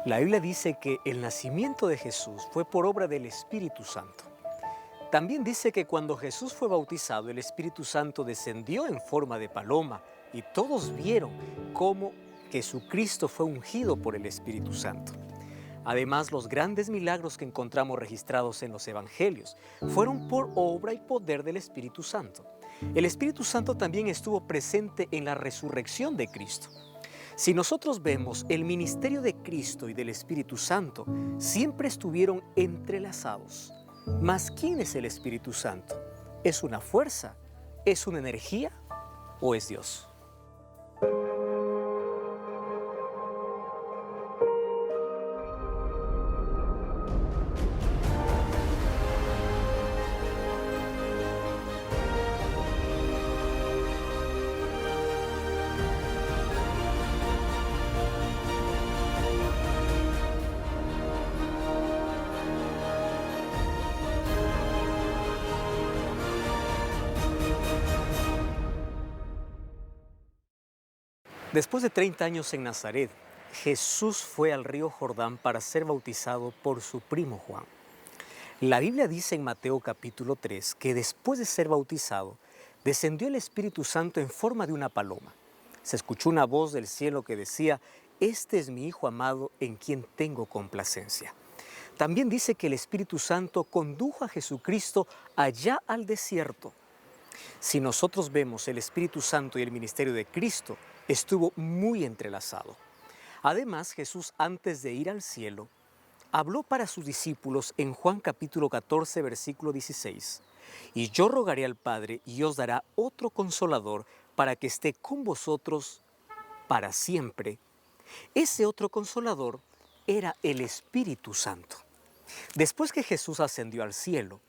La Biblia dice que el nacimiento de Jesús fue por obra del Espíritu Santo. También dice que cuando Jesús fue bautizado, el Espíritu Santo descendió en forma de paloma y todos vieron cómo Jesucristo fue ungido por el Espíritu Santo. Además, los grandes milagros que encontramos registrados en los Evangelios fueron por obra y poder del Espíritu Santo. El Espíritu Santo también estuvo presente en la resurrección de Cristo. Si nosotros vemos, el ministerio de Cristo y del Espíritu Santo siempre estuvieron entrelazados. Mas, ¿quién es el Espíritu Santo? ¿Es una fuerza? ¿Es una energía? ¿O es Dios? Después de 30 años en Nazaret, Jesús fue al río Jordán para ser bautizado por su primo Juan. La Biblia dice en Mateo capítulo 3 que después de ser bautizado, descendió el Espíritu Santo en forma de una paloma. Se escuchó una voz del cielo que decía: "Este es mi Hijo amado en quien tengo complacencia". También dice que el Espíritu Santo condujo a Jesucristo allá al desierto. Si nosotros vemos, el Espíritu Santo y el ministerio de Cristo estuvo muy entrelazado. Además, Jesús, antes de ir al cielo, habló para sus discípulos en Juan capítulo 14, versículo 16. "Y yo rogaré al Padre y os dará otro consolador para que esté con vosotros para siempre". Ese otro consolador era el Espíritu Santo. Después que Jesús ascendió al cielo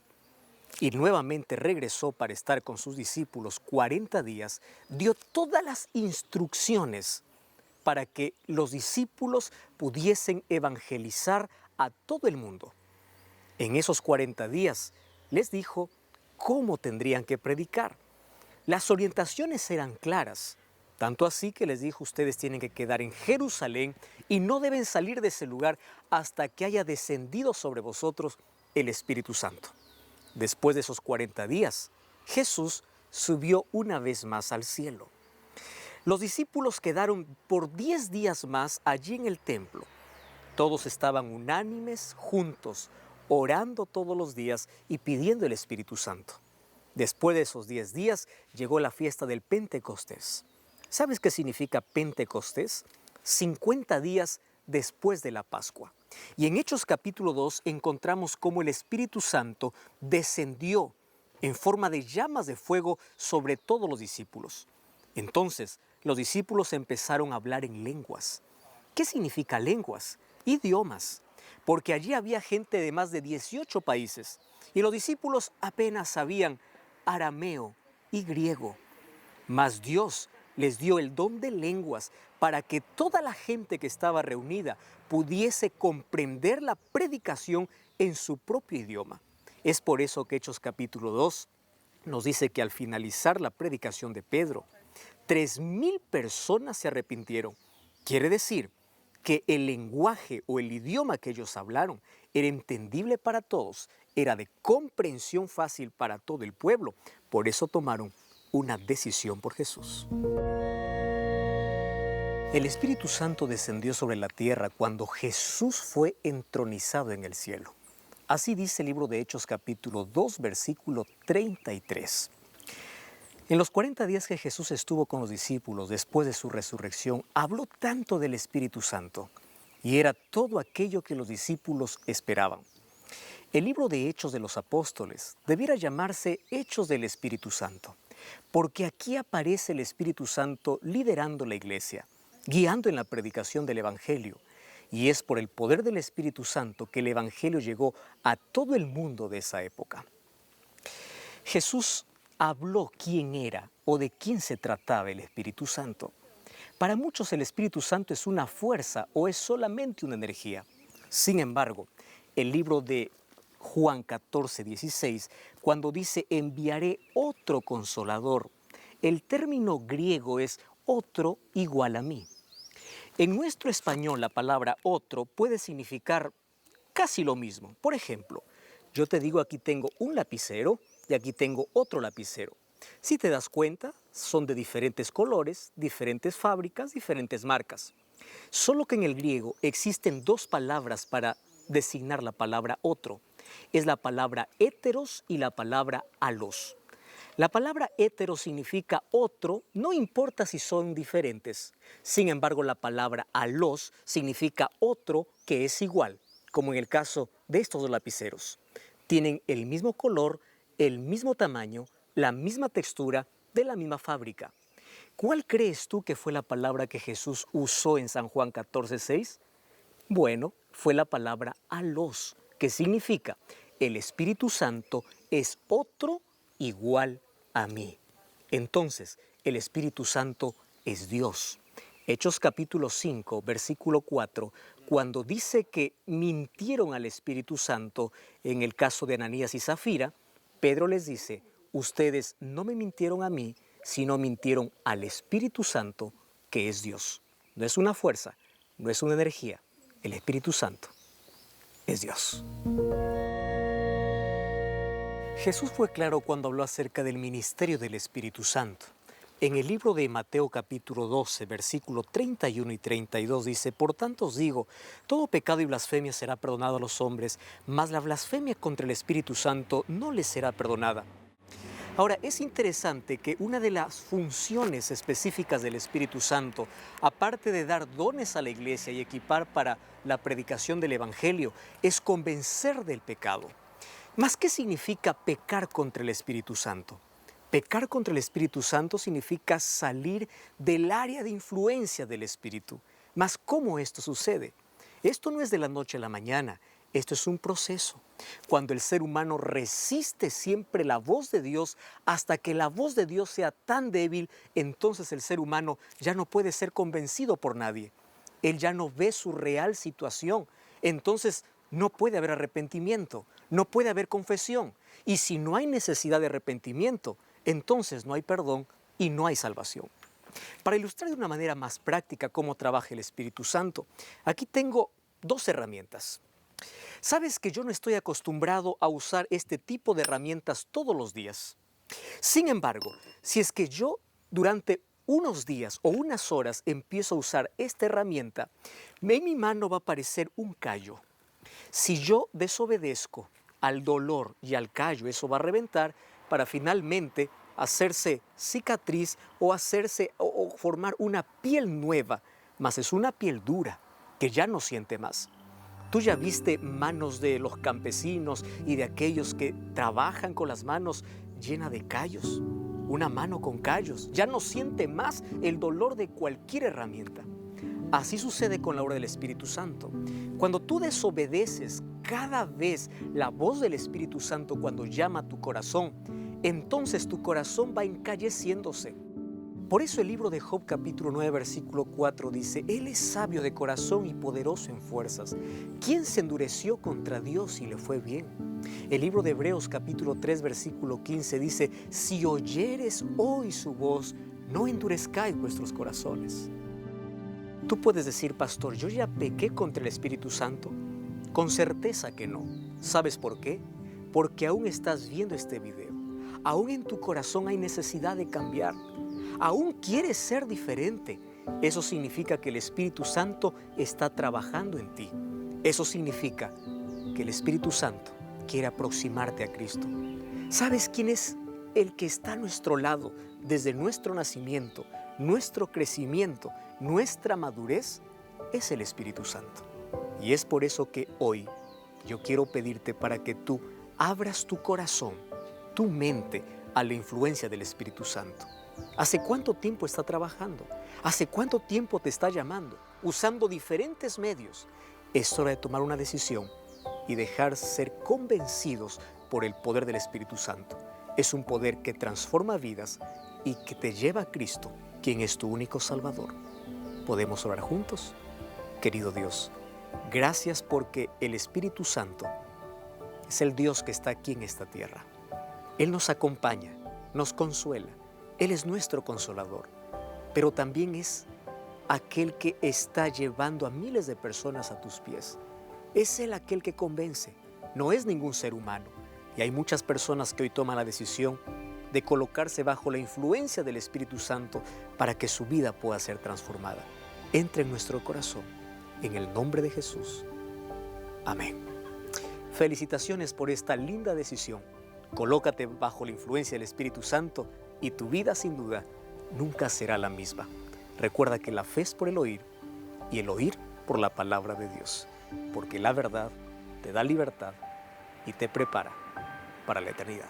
y nuevamente regresó para estar con sus discípulos 40 días, dio todas las instrucciones para que los discípulos pudiesen evangelizar a todo el mundo. En esos 40 días les dijo cómo tendrían que predicar. Las orientaciones eran claras, tanto así que les dijo: ustedes tienen que quedar en Jerusalén y no deben salir de ese lugar hasta que haya descendido sobre vosotros el Espíritu Santo. Después de esos 40 días, Jesús subió una vez más al cielo. Los discípulos quedaron por 10 días más allí en el templo. Todos estaban unánimes, juntos, orando todos los días y pidiendo el Espíritu Santo. Después de esos 10 días llegó la fiesta del Pentecostés. ¿Sabes qué significa Pentecostés? 50 días después de la Pascua. Y en Hechos capítulo 2 encontramos cómo el Espíritu Santo descendió en forma de llamas de fuego sobre todos los discípulos. Entonces, los discípulos empezaron a hablar en lenguas. ¿Qué significa lenguas? Idiomas. Porque allí había gente de más de 18 países y los discípulos apenas sabían arameo y griego. Mas Dios les dio el don de lenguas para que toda la gente que estaba reunida pudiese comprender la predicación en su propio idioma. Es por eso que Hechos capítulo 2 nos dice que al finalizar la predicación de Pedro, 3,000 personas se arrepintieron. Quiere decir que el lenguaje o el idioma que ellos hablaron era entendible para todos, era de comprensión fácil para todo el pueblo. Por eso tomaron una decisión por Jesús. El Espíritu Santo descendió sobre la tierra cuando Jesús fue entronizado en el cielo. Así dice el libro de Hechos capítulo 2, versículo 33. En los 40 días que Jesús estuvo con los discípulos después de su resurrección, habló tanto del Espíritu Santo y era todo aquello que los discípulos esperaban. El libro de Hechos de los Apóstoles debiera llamarse Hechos del Espíritu Santo, porque aquí aparece el Espíritu Santo liderando la iglesia, guiando en la predicación del Evangelio, y es por el poder del Espíritu Santo que el Evangelio llegó a todo el mundo de esa época. Jesús habló quién era o de quién se trataba el Espíritu Santo. Para muchos el Espíritu Santo es una fuerza o es solamente una energía. Sin embargo, el libro de Juan 14, 16, cuando dice enviaré otro consolador, el término griego es otro igual a mí. En nuestro español la palabra otro puede significar casi lo mismo. Por ejemplo, yo te digo aquí tengo un lapicero y aquí tengo otro lapicero. Si te das cuenta, son de diferentes colores, diferentes fábricas, diferentes marcas. Solo que en el griego existen dos palabras para designar la palabra otro. Es la palabra héteros y la palabra alos. La palabra hétero significa otro, no importa si son diferentes. Sin embargo, la palabra alos significa otro que es igual, como en el caso de estos dos lapiceros. Tienen el mismo color, el mismo tamaño, la misma textura, de la misma fábrica. ¿Cuál crees tú que fue la palabra que Jesús usó en San Juan 14:6? Bueno, fue la palabra alos, que significa el Espíritu Santo es otro igual a mí. Entonces, el Espíritu Santo es Dios. Hechos capítulo 5, versículo 4, cuando dice que mintieron al Espíritu Santo en el caso de Ananías y Zafira, Pedro les dice, ustedes no me mintieron a mí, sino mintieron al Espíritu Santo, que es Dios. No es una fuerza, no es una energía. El Espíritu Santo es Dios. Jesús fue claro cuando habló acerca del ministerio del Espíritu Santo. En el libro de Mateo capítulo 12, versículo 31 y 32 dice, por tanto os digo, todo pecado y blasfemia será perdonado a los hombres, mas la blasfemia contra el Espíritu Santo no les será perdonada. Ahora, es interesante que una de las funciones específicas del Espíritu Santo, aparte de dar dones a la iglesia y equipar para la predicación del Evangelio, es convencer del pecado. ¿Mas qué significa pecar contra el Espíritu Santo? Pecar contra el Espíritu Santo significa salir del área de influencia del Espíritu. ¿Mas cómo esto sucede? Esto no es de la noche a la mañana, esto es un proceso. Cuando el ser humano resiste siempre la voz de Dios hasta que la voz de Dios sea tan débil, entonces el ser humano ya no puede ser convencido por nadie. Él ya no ve su real situación. Entonces no puede haber arrepentimiento, no puede haber confesión. Y si no hay necesidad de arrepentimiento, entonces no hay perdón y no hay salvación. Para ilustrar de una manera más práctica cómo trabaja el Espíritu Santo, aquí tengo dos herramientas. Sabes que yo no estoy acostumbrado a usar este tipo de herramientas todos los días. Sin embargo, si es que yo durante unos días o unas horas empiezo a usar esta herramienta, en mi mano va a aparecer un callo. Si yo desobedezco al dolor y al callo, eso va a reventar para finalmente hacerse cicatriz o formar una piel nueva, mas es una piel dura que ya no siente más. Tú ya viste manos de los campesinos y de aquellos que trabajan con las manos llenas de callos. Una mano con callos ya no siente más el dolor de cualquier herramienta. Así sucede con la obra del Espíritu Santo. Cuando tú desobedeces cada vez la voz del Espíritu Santo cuando llama a tu corazón, entonces tu corazón va encalleciéndose. Por eso el libro de Job capítulo 9 versículo 4 dice, Él es sabio de corazón y poderoso en fuerzas. ¿Quién se endureció contra Dios y le fue bien? El libro de Hebreos capítulo 3 versículo 15 dice, si oyeres hoy su voz, no endurezcáis vuestros corazones. Tú puedes decir, pastor, yo ya pequé contra el Espíritu Santo. Con certeza que no. ¿Sabes por qué? Porque aún estás viendo este video. Aún en tu corazón hay necesidad de cambiar. Aún quieres ser diferente. Eso significa que el Espíritu Santo está trabajando en ti. Eso significa que el Espíritu Santo quiere aproximarte a Cristo. ¿Sabes quién es el que está a nuestro lado desde nuestro nacimiento, nuestro crecimiento, nuestra madurez? Es el Espíritu Santo. Y es por eso que hoy yo quiero pedirte para que tú abras tu corazón, tu mente a la influencia del Espíritu Santo. ¿Hace cuánto tiempo está trabajando? ¿Hace cuánto tiempo te está llamando? Usando diferentes medios. Es hora de tomar una decisión y dejar ser convencidos por el poder del Espíritu Santo. Es un poder que transforma vidas y que te lleva a Cristo, quien es tu único Salvador. ¿Podemos orar juntos? Querido Dios, gracias porque el Espíritu Santo es el Dios que está aquí en esta tierra. Él nos acompaña, nos consuela. Él es nuestro consolador, pero también es aquel que está llevando a miles de personas a tus pies. Es Él aquel que convence, no es ningún ser humano. Y hay muchas personas que hoy toman la decisión de colocarse bajo la influencia del Espíritu Santo para que su vida pueda ser transformada. Entre en nuestro corazón, en el nombre de Jesús. Amén. Felicitaciones por esta linda decisión. Colócate bajo la influencia del Espíritu Santo y tu vida sin duda nunca será la misma. Recuerda que la fe es por el oír y el oír por la palabra de Dios, porque la verdad te da libertad y te prepara para la eternidad.